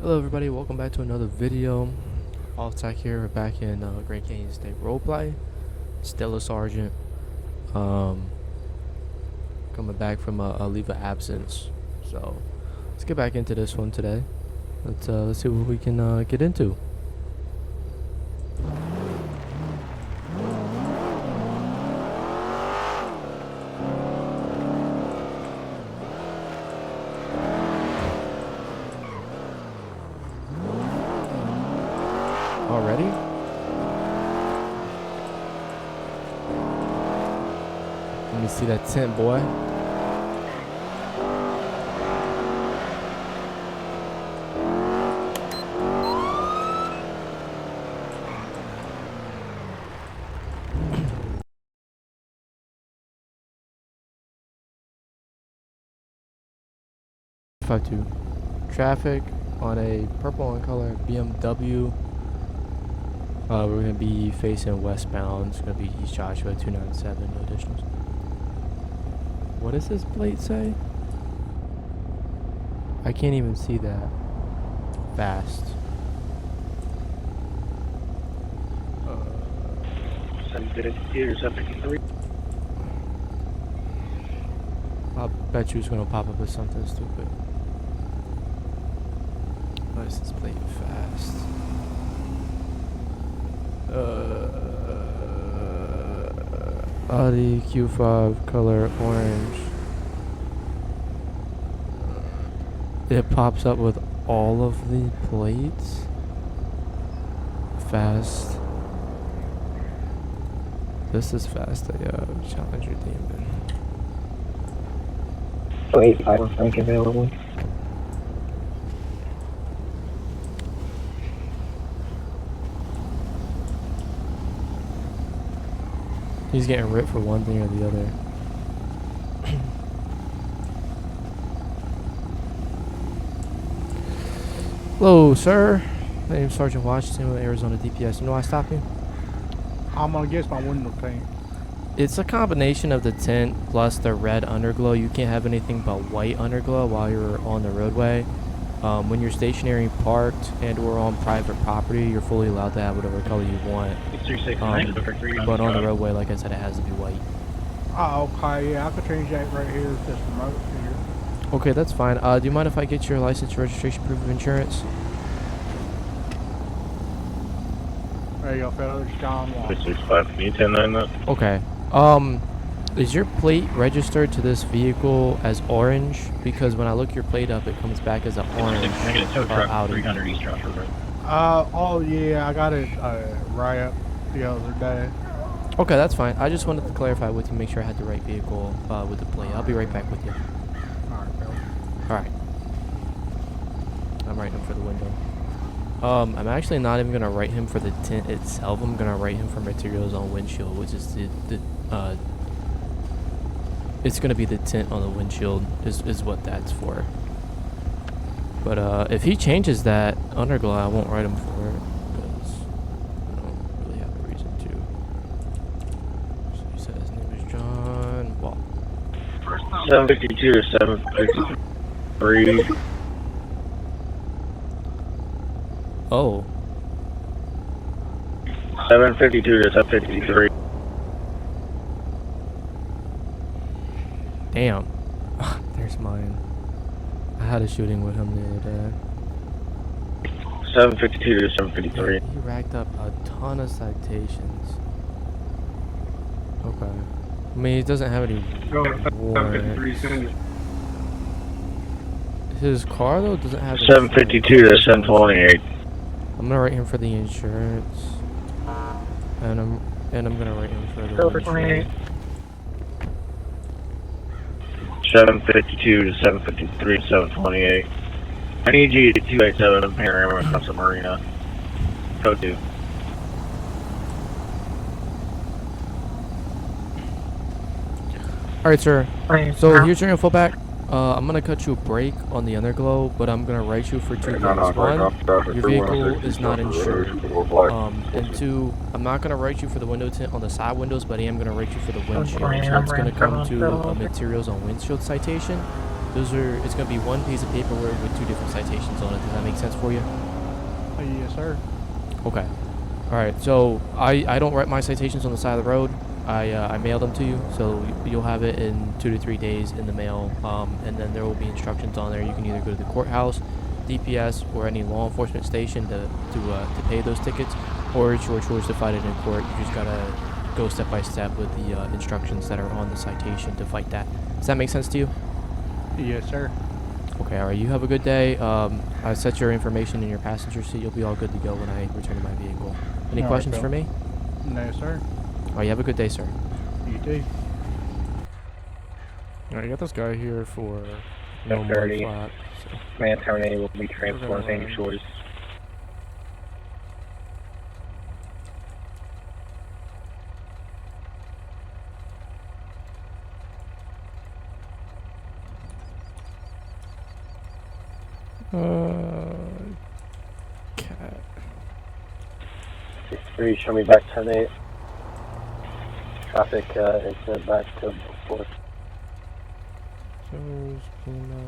Hello everybody, welcome back to another video. All Tech here, we're back in Grand Canyon State Roleplay. Still a sergeant. Coming back from a leave of absence. So let's get back into this one today. Let's see what we can get into. Already? Let me see that tent, boy. Traffic on a purple and color BMW. We're going to be facing westbound. It's going to be East Joshua 297, no additionals. What does this plate say? I can't even see that. Fast. 752 or 753. I bet you it's going to pop up with something stupid. License plate fast. Audi Q5 color orange. It pops up with all of the plates. Fast. This is fast. Challenger Demon. Wait, I don't think available. He's getting ripped for one thing or the other. Hello, sir. My name's Sergeant Washington with Arizona DPS. You know why I stopped you? I'm gonna guess my window tint. It's a combination of the tint plus the red underglow. You can't have anything but white underglow while you're on the roadway. When you're stationary parked and or on private property, you're fully allowed to have whatever color you want. But on the roadway, like I said, it has to be white. Oh, okay, yeah, I could change that right here with this remote here. Okay, that's fine. Do you mind if I get your license, registration, proof of insurance? There you go, fellas, John Wall. 665, can you 10-9 that? Okay. Is your plate registered to this vehicle as orange? Because when I look your plate up, it comes back as an orange Audi. 300 East Joshua Road. Oh yeah, I got it right up the other day. Okay, that's fine. I just wanted to clarify with you, make sure I had the right vehicle with the plate. I'll be right back with you. Alright, fellas. Alright. I'm writing him for the window. I'm actually not even gonna write him for the tint itself. I'm gonna write him for materials on windshield, which is it's gonna be the tint on the windshield is what that's for. But if he changes that underglow, I won't write him for it because I don't really have a reason to. So he said his name is John Wall. 752 to 753. Oh. 752 to 753. Damn. There's mine. I had a shooting with him the other day. 752 to 753. He racked up a ton of citations. Okay. I mean, he doesn't have any warrants. His car, though, doesn't have... 752 to 728. I'm gonna write him for the insurance. And I'm gonna write him for the windshield. 752 to 753, 728. I need you to 287 in Panorama across the marina. Code 2. Alright, sir. So here's your info back. I'm gonna cut you a break on the underglow, but I'm gonna write you for two things. One, your vehicle is not insured. And two, I'm not gonna write you for the window tint on the side windows, but I am gonna write you for the windshield. So it's gonna come to a materials on windshield citation. It's gonna be one piece of paperwork with 2 different citations on it. Does that make sense for you? Yes, sir. Okay. All right. So I don't write my citations on the side of the road. I mail them to you, so you'll have it in 2 to 3 days in the mail. And then there will be instructions on there. You can either go to the courthouse, DPS, or any law enforcement station to pay those tickets, or it's your choice to fight it in court. You just gotta go step by step with the instructions that are on the citation to fight that. Does that make sense to you? Yes, sir. Okay, all right. You have a good day. I set your information in your passenger seat. You'll be all good to go when I return to my vehicle. Any All right, questions Bill. for me? No, sir. All right, you have a good day, sir. You too. All right, you got this guy here for no mud 30. flap. So. Man terminated will be transported to Sandy run. Shores. Cat. 63, show me back turn 8. Traffic incident back to 4. Shows Pima.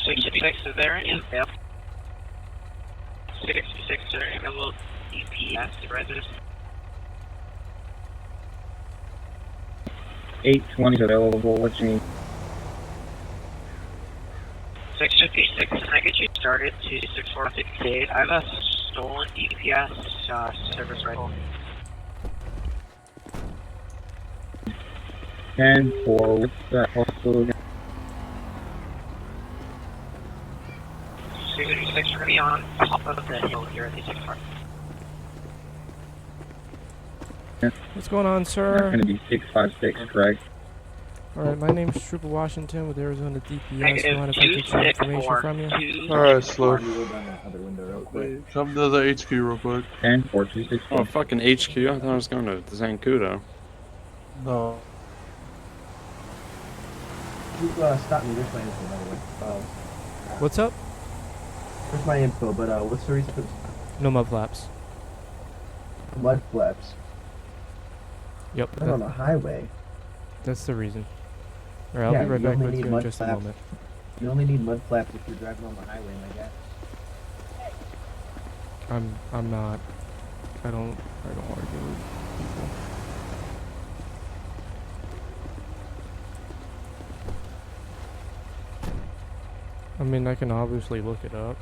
66 is there in 66 are available DPS residents. 820 is available, what you need? 656, can I get you started to 6468? I have a stolen DPS service rifle. 10-4, what's that also again? 656, we're going to be on top of the hill here at the 64. What's going on, That's sir? going to be 656, correct? All right, my name's Trooper Washington with Arizona DPS. You mind if I get your information from you? Alright, slow. Come to the HQ real quick. 10-4, 264. Oh, fucking HQ. I thought I was going to Zancudo. No. Stop me. There's my info, by the way. What's up? There's my info, but what's the reason for this? No mud flaps. Mud flaps. Yep, Not on the highway. that's the reason. All right, I'll Yeah, be right you back only with need you in mud just a flaps. moment. You only need mud flaps if you're driving on the highway, my guy. I'm not. I don't argue with people. I mean, I can obviously look it up.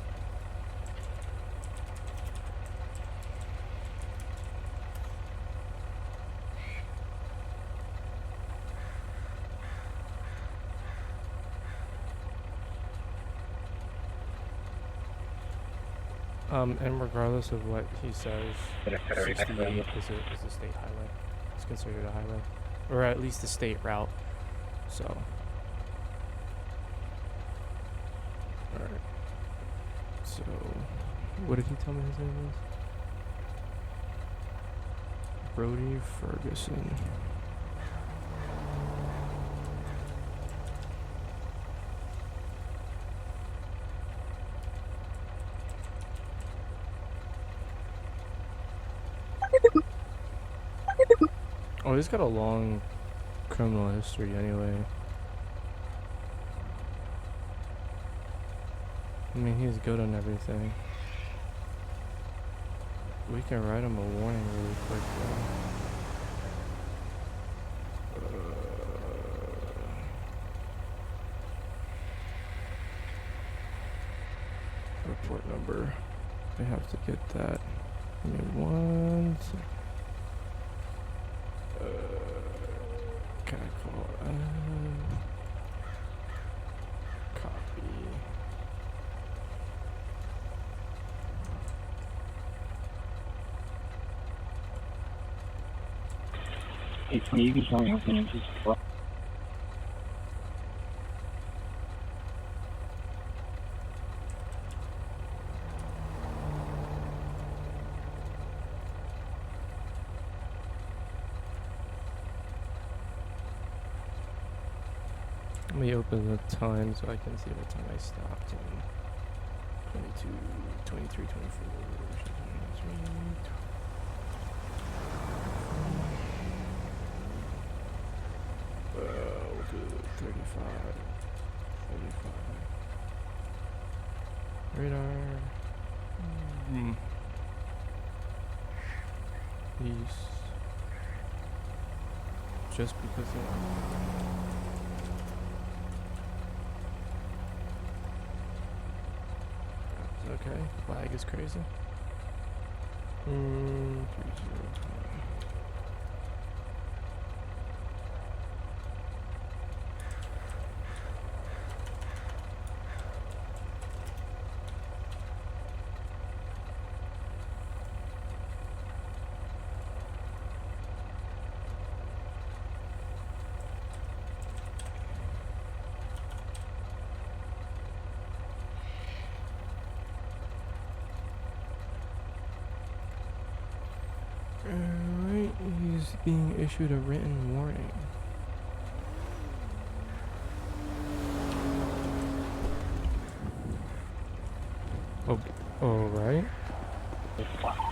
And regardless of what he says, 68 is a state highway. It's considered a highway. Or at least a state route. So. Alright. So, what did he tell me his name was? Brody Ferguson. Oh, he's got a long criminal history anyway. I mean, he's good on everything. We can write him a warning really quick though. Report number. I have to get that. Give me one second. Can I call copy? Hey, Tony, you can tell me how to use this. Let me open the time so I can see what time I stopped in. 22, 23, 24, 23. We'll do 35. Radar. East. Just because it's okay. Flag is crazy. 3-0. Alright, he's being issued a written warning. Oh, alright.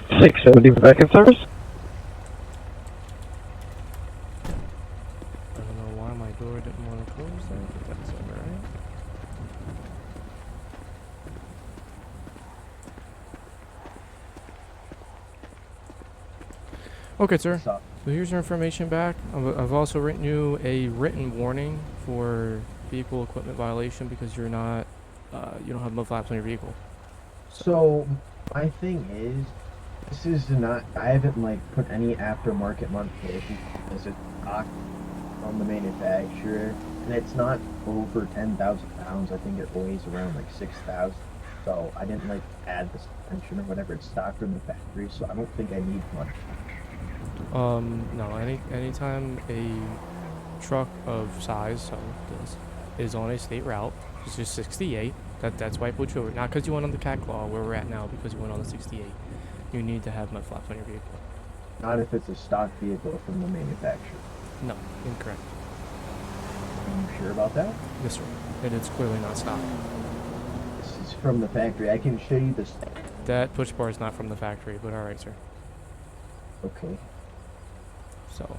670 back in service. I don't know why my door didn't want to close there, but that's alright. Okay, sir. What's up? So here's your information back. I've also written you a written warning for vehicle equipment violation because you're not, you don't have mud flaps on your vehicle. So, my thing is, this is not, I haven't like put any aftermarket modifications as it's stock from the manufacturer, and it's not over 10,000 pounds. I think it weighs around like 6,000. So I didn't like add the suspension or whatever. It's stock from the factory, so I don't think I need much. No, anytime a truck of size, so this, is on a state route, it's just 68, that's why I put you over. Not because you went on the cat claw where we're at now, because you went on the 68. You need to have mud flaps on your vehicle. Not if it's a stock vehicle from the manufacturer. No, incorrect. Are you sure about that? Yes, sir. And it's clearly not stock. This is from the factory. I can show you this. That push bar is not from the factory, but alright, sir. Okay. So,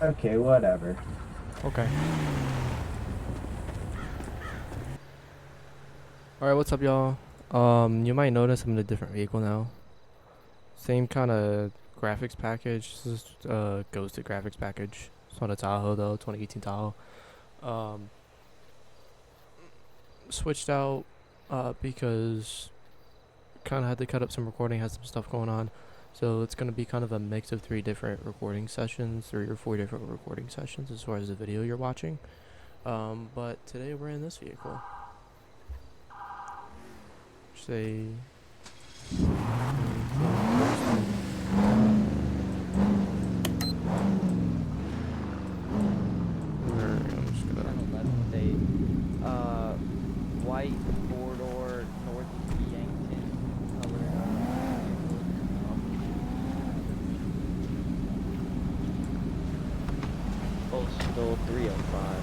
Okay, whatever. okay. Alright, what's up, y'all? You might notice I'm in a different vehicle now. Same kind of graphics package. This is ghosted graphics package. It's on a Tahoe, though, 2018 Tahoe. Switched out because kind of had to cut up some recording, had some stuff going on. So it's going to be kind of a mix of 3 different recording sessions, 3 or 4 different recording sessions as far as the video you're watching. But today we're in this vehicle. Say... White 4-door Northeast Yankton color. Postal 305.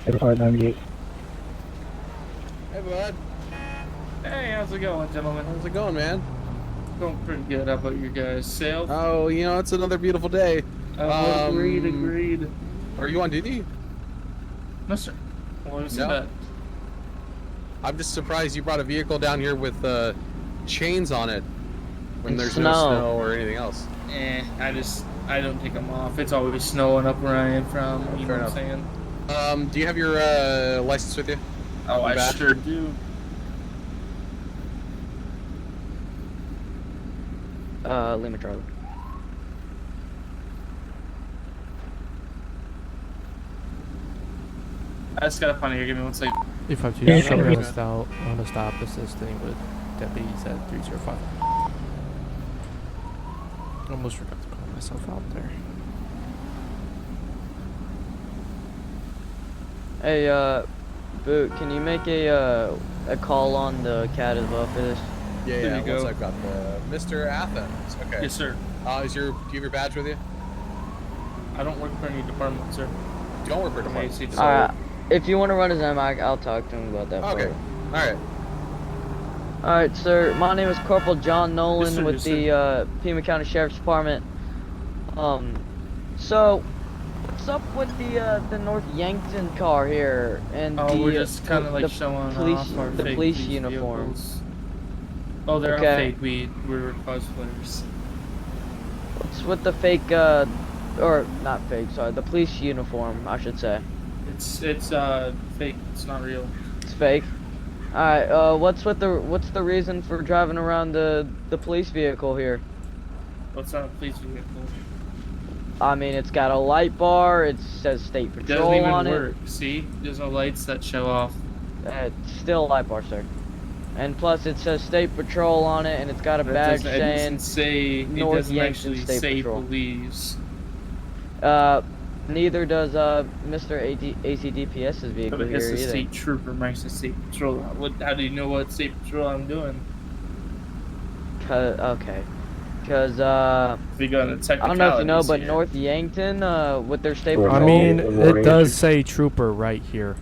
$5.98. Hey, bud. Hey, how's it going, gentlemen? How's it going, man? Going pretty good. How about you guys? Sail? Oh, you know, it's another beautiful day. Agreed. Are you on duty? No, sir. What is No? that? I'm just surprised you brought a vehicle down here with chains on it when And there's no snow. snow or anything else. I don't take them off. It's always snowing up where I am from. You Fair know what I'm saying? Do you have your license with you? Oh, I Back. sure do. Lima Charlie. I just gotta find it here. Give me 1 second. 352, Yeah, shut sure. rest out on a stop assisting with deputies at 305. Almost forgot to call myself out there. Hey, Boot, can you make a call on the cat as well for this? Yeah, There yeah. you Once go. I've got the Mr. Athens. Okay. Yes, sir. Do you have your badge with you? I don't work for any department, sir. You don't work for a I'm department. AC. Alright, if you want to run his M, I'll talk to him about that. Okay. All right. Alright, sir. My name is Corporal John Nolan Yes, sir, with yes, the Pima County Sheriff's Department. So, what's up with the North Yankton car here and Oh, we're just kind of like the showing police off our the fake police police uniform. vehicles. Oh, they're Okay. all fake. We're cosplayers. What's with the fake or not fake? Sorry, the police uniform, I should say. It's fake. It's not real. It's fake. All right. What's the reason for driving around the police vehicle here? What's not a police vehicle? I mean, it's got a light bar. It says State It Patrol doesn't even on work. See, there's no lights that show off. it. It's still a light bar, sir. And plus, it says State Patrol on it, and it's got a badge It saying doesn't say. It North doesn't Yankton actually State say Patrol. police. Neither does Mr. AC DPS's vehicle But it here has a either. state trooper next to state patrol. How do you know what state patrol I'm doing? Okay. Cause If we go into I don't know if you know, technicalities but here. North Yankton with their state I patrol. I mean, Remote it does say trooper right here.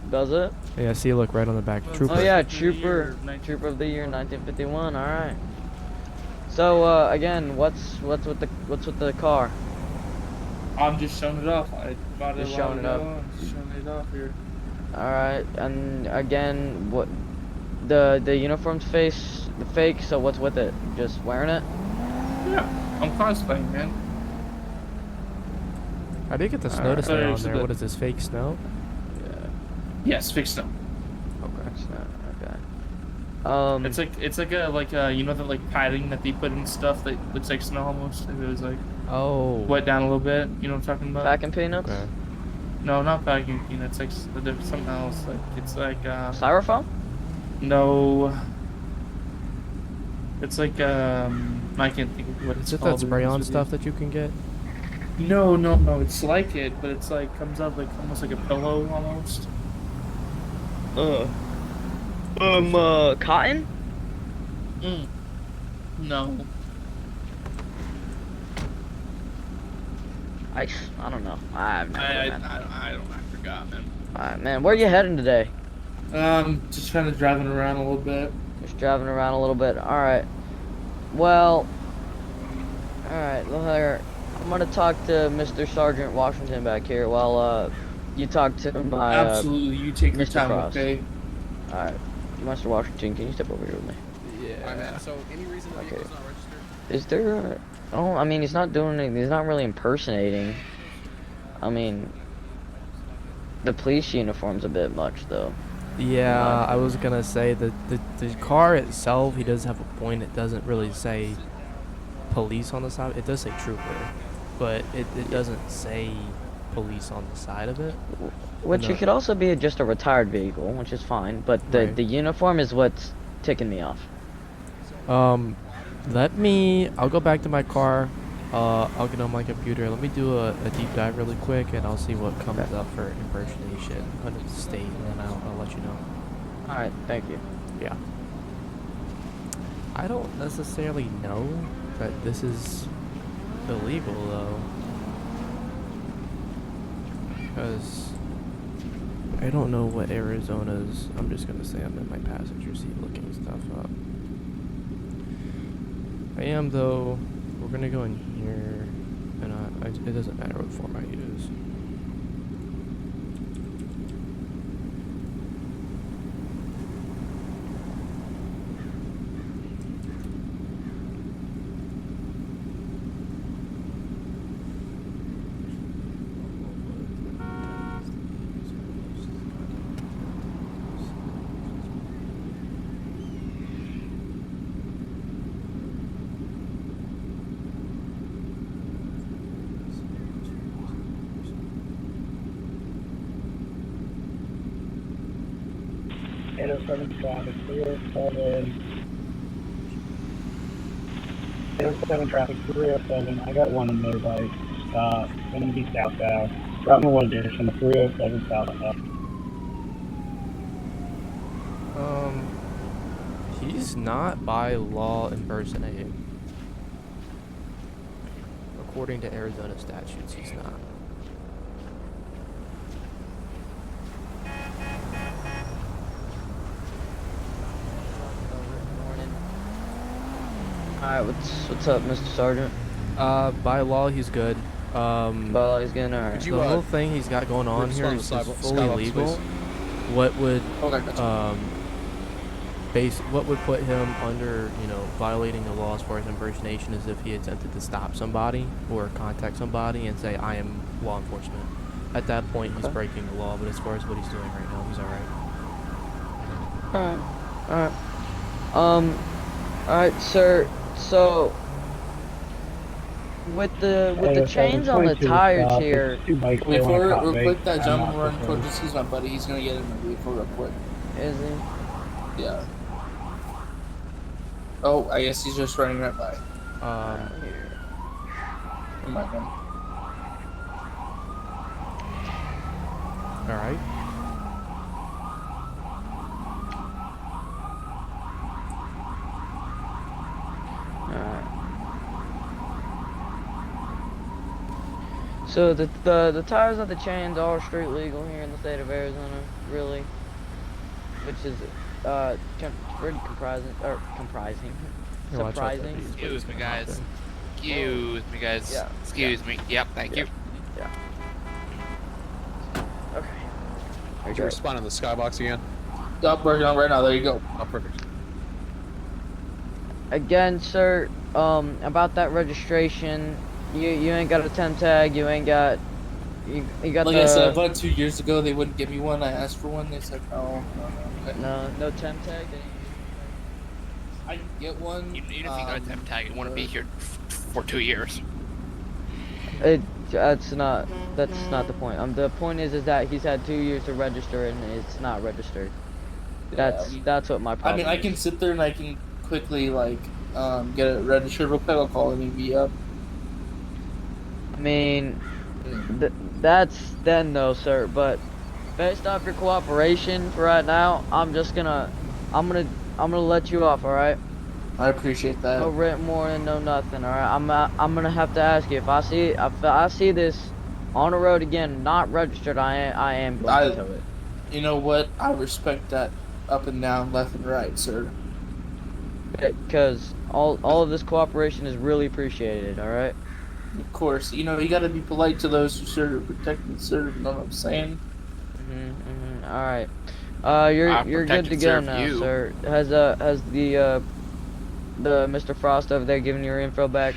Does it? Yeah, see, look right on the back. Trooper. Oh yeah, Trooper Trooper of the year 1951. All right. So again, what's with the car? I'm just showing it off. I bought it Just a while showing it ago. off. I'm just showing it off here. All right, and again, what the uniform's fake. So what's with it? Just wearing it? Yeah, I'm cosplaying, man. I did get the snow to Alright. stay on So there. the- What is this, fake snow? Yes, fixed them. Okay. It's not okay. It's like a you know the like padding that they put in stuff that looks like snow almost. If it was like Oh. wet down a little bit. You know what I'm talking about? Vacuum peanuts? Okay. No, not vacuum peanuts. Like something else. Like it's like Styrofoam? no. It's like I can't think of what it's Is it called. that spray-on stuff that you can get? No. It's like it, but it's like comes out like almost like a pillow almost. Cotton? No. Ice? I don't know. I've never been. I forgot, man. Alright, man, where you heading today? Just kind of driving around a little bit. Just driving around a little bit. Alright. Well, alright, look here. I'm gonna talk to Mr. Sergeant Washington back here while you talk to my Absolutely, you take your Mr. time, Cross. okay? Alright. Mr. Washington, can you step over here with me? Alright, man. So, any reason the Okay. vehicle's not registered? Is there oh, I mean, he's not doing anything. He's not really impersonating. I mean, the police uniform's a bit much, though. Yeah, I was gonna say that the car itself, he does have a point. It doesn't really say police on the side. It does say trooper, but it doesn't say police on the side of it. Which No. it could also be just a retired vehicle, which is fine. But the Right. the uniform is what's ticking me off. I'll go back to my car. I'll get on my computer. Let me do a deep dive really quick, and I'll see what comes Okay. up for impersonation under the state, and then I'll let you know. All right, thank you. Yeah. I don't necessarily know that this is illegal, though. Because I don't know what Arizona's... I'm just going to say I'm in my passenger seat looking stuff up. I am, though. We're going to go in here, and it doesn't matter what form I use. Traffic 307. I got one in motorbike. Gonna be southbound. Route 1 direction 307 southbound. He's not by law impersonating. According to Arizona statutes, he's not. All right, what's up, Mr. Sergeant? By law, he's good. Well, he's getting alright. Could The you, whole thing he's got going on here respond is to the fully skybox, legal. please? What would Okay, gotcha. what would put him under, violating the law as far as impersonation is if he attempted to stop somebody or contact somebody and say, I am law enforcement. At that point, he's breaking the law, but as far as what he's doing right now, he's alright. Alright. Alright, sir. So, with the chains on the tires here, Before, real quick, that gentleman running towards us, he's my buddy. He's gonna get in the vehicle real quick. is he? Yeah. Oh, I guess he's just running right by. Here. He might run. Alright. Alright. So the tires on the chains are street legal here in the state of Arizona, really, which is pretty comprising, Here, watch out, surprising. please. Excuse me, guys. Excuse me, guys. Yeah. Excuse me. Yep, thank you. Okay. Could you respond on the skybox again? Yup, working on it right now. There you go. Oh, perfect. Again, sir, about that registration, you ain't got a temp tag. You ain't got you got Like the I said, about 2 years ago, they wouldn't give me one. I asked for one. They said no. Okay. no temp tag. I can get one. Even if you got a temp tag, you want to be here for 2 years. That's not the point. The point is that he's had 2 years to register and it's not registered. That's what my problem. I mean, I can sit there and I can quickly get it registered real quick. I'll call an EV up. I mean, that's then though, sir. But based off your cooperation for right now, I'm gonna let you off. All right. I appreciate that. No written warning, no nothing. All right. I'm gonna have to ask you if I see this on the road again, not registered. I am going to tow it. You know what? I respect that up and down, left and right, sir. Because all of this cooperation is really appreciated. All right. Of course, you gotta be polite to those who serve, protect and serve. You know what I'm saying? All right. You're good to go now, sir. Has the Mr. Frost over there given your info back?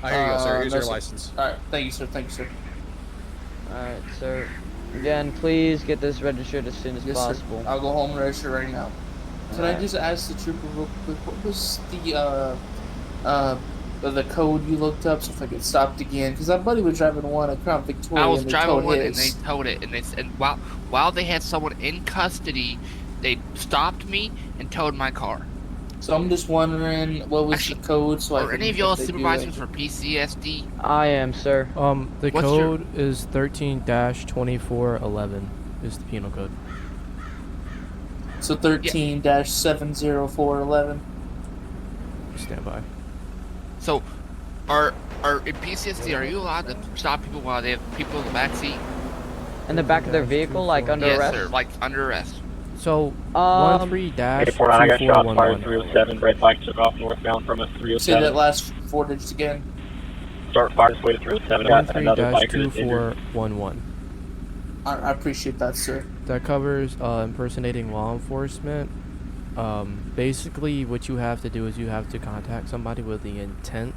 Here you go, sir. Here's your no, license. All right, thank you, sir. Thank you, sir. All right, sir. Again, please get this registered as soon as Yes, possible. sir. I'll go home and register right now. Can I just ask the trooper real quick? What was the code you looked up so if I get stopped again? Because my buddy was driving one at Crown Victoria. I was and they driving towed one his. and they towed it, and while they had someone in custody, they stopped me and towed my car. So I'm just wondering what was the code so I Are can. any of y'all if they do supervisors it. for PCSD? I am, sir. The What's code is 13-2411 is the penal code. So 13-70411. Stand by. So, are in PCSD, are you allowed to stop people while they have people in the back seat? In the back of their vehicle, like under Yes, arrest? sir. Like under arrest. So, 849, I got shots fired 307, red bike took off northbound from us 307. Say that last 4 digits again. Start fire this way to 307, got another biker that's injured. 13-2411. I appreciate that, sir. That covers impersonating law enforcement. Basically, what you have to do is you have to contact somebody with the intent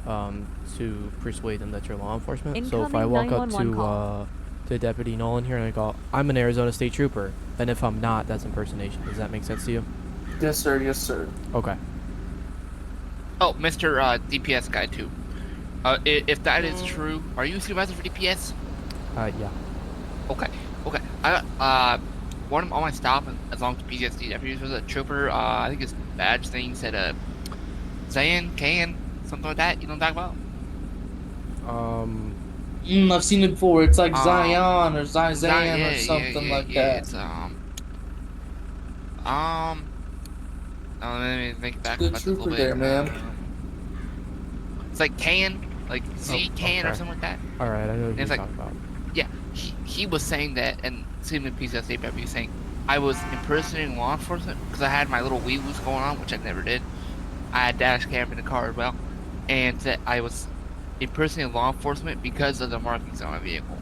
to persuade them that you're law enforcement. So if I walk up to Deputy Nolan here and I go, I'm an Arizona State Trooper, and if I'm not, that's impersonation. Does that make sense to you? Yes, sir. Yes, sir. Okay. Oh, Mr. DPS guy too. If that is true, are you a supervisor for DPS? Yeah. Okay. Okay. One on my stop, as long as PCSD deputies was a trooper. I think his badge thing said Zayan, something like that. You know what I'm talking about? I've seen it before. It's like Zion or Zion or something like that. It's let me think back Good about this a little trooper bit. there, man. It's like like Z can or something like that. All right, I know what you're like, talking about. Yeah, he was saying that, and seeing the PCSD deputy saying I was impersonating law enforcement because I had my little wee-woos going on, which I never did. I had dash cam in the car as well, and that I was a person in law enforcement because of the markings on a vehicle?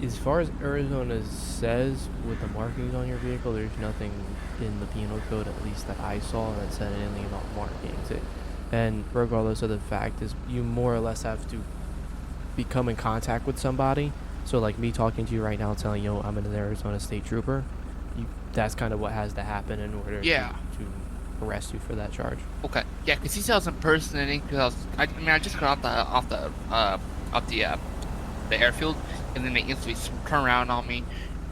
As far as Arizona says, with the markings on your vehicle, there's nothing in the penal code, at least that I saw, that said anything about markings. And regardless of the fact, is you more or less have to become in contact with somebody. So like me talking to you right now, telling you I'm an Arizona State Trooper, that's kind of what has to happen in order to arrest you for that charge. Okay, yeah, because he said I was impersonating. Because I just got off the airfield, and then they instantly turned around on me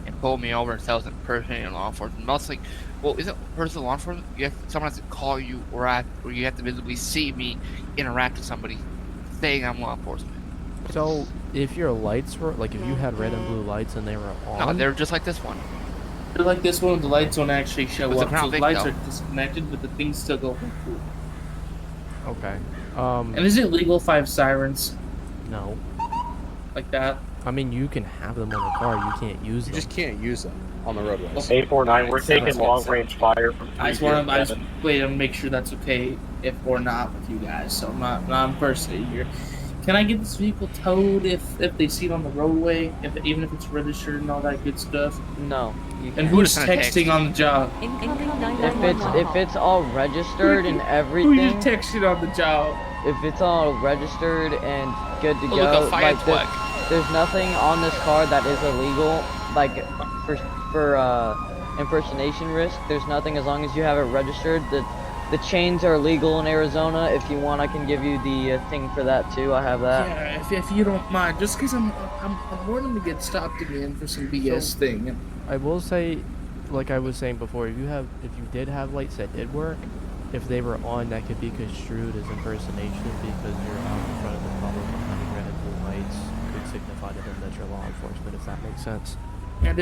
and pulled me over and said I was impersonating law enforcement. And I was like, well, isn't person law enforcement? Someone has to call you, or you have to visibly see me interact with somebody saying I'm law enforcement. So if your lights were like, if you had red and blue lights and they were on, No, they were just like this one. They're like this one, the lights don't actually show It's a up. Crown So the Vic, lights though. are disconnected, but the things still go through. Okay. And is it legal if I have sirens No. like that? I mean, you can have them on the car. You can't use them. You just can't use them on the roadways. 849, we're taking long-range fire from I just want to 307. wait and make sure that's okay if or not with you guys. So I'm not impersonating here. Can I get this vehicle towed if they see it on the roadway, even if it's registered and all that good stuff? No. And who's texting on the job? If it's all registered and Who everything, you texting on the job? if it's all registered and good to Oh, go, look, a fire like truck. there's nothing on this car that is illegal, like for impersonation risk. There's nothing as long as you have it registered. The chains are legal in Arizona. If you want, I can give you the thing for that too. I have that. Yeah, if you don't mind, just because I'm willing to get stopped again for some BS thing. I will say, like I was saying before, if you did have lights that did work, if they were on, that could be construed as impersonation because you're out in front of the public behind red and blue lights could signify to them that you're law enforcement, if that makes sense. And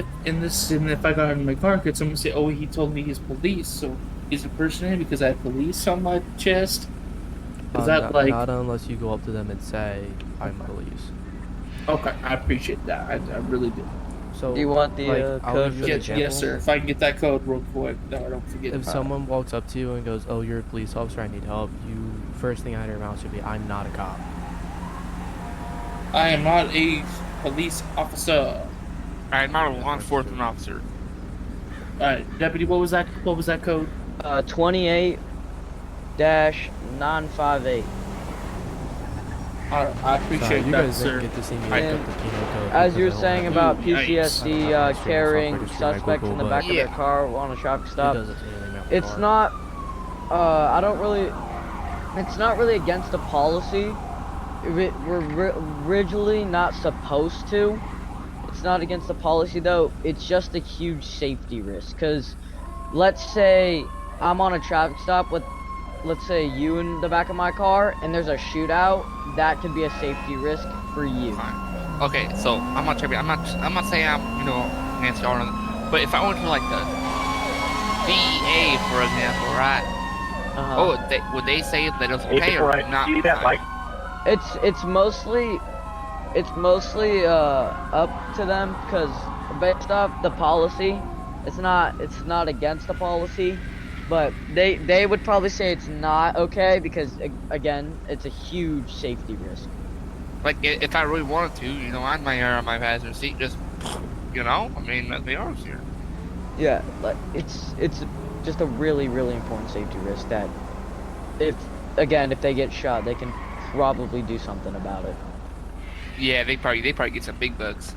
if I got in my car, could someone say, "Oh, he told me he's police," so he's impersonating because I have police on my chest? Is that not unless you go up to them and say, "I'm police." Okay, I appreciate that. I really do. So Do you want the I'll code give for you the an Yes, example. sir. If I can get that code real quick, no, I don't forget. If someone walks up to you and goes, "Oh, you're a police officer, I need help," first thing out of your mouth should be, "I'm not a cop." I am not a police officer. I'm not a law enforcement officer. All right, deputy, what was that? What was that code? 28-958. I appreciate Sorry, you that, guys sir. didn't get to see me And look up the penal code As because you're I don't saying have- about Yikes. PTSD I don't have carrying registry on suspects in the Google, back but- of their car on a traffic It stop, doesn't say anything about the it's car. not. I don't really. It's not really against the policy. We're originally not supposed to. It's not against the policy though. It's just a huge safety risk. Cause let's say I'm on a traffic stop with, let's say you in the back of my car, and there's a shootout. That could be a safety risk for you. Fine. Okay, so I'm not saying I'm against all of them, but if I went to like the DEA, for example, right? Uh-huh. Would they say that it's okay or not? See that light? It's mostly up to them because based off the policy, it's not against the policy, but they would probably say it's not okay because again, it's a huge safety risk. Like if I really wanted to, I might hair on my passenger seat, just I mean, let's be honest here. Yeah, like it's just a really important safety risk that if they get shot, they can probably do something about it. Yeah, they probably get some big bugs.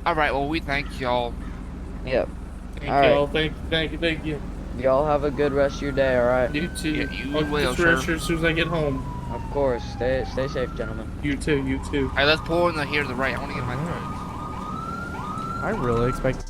All right, well we thank y'all. Yep. Thank All y'all. Thank you. Y'all have a good rest of your day. All right. You too. Yeah, you I'll will, get registered as soon as I get home. Of course. Stay safe, gentlemen. You too. All right, let's pull in here to the right. I want to get my. I really expect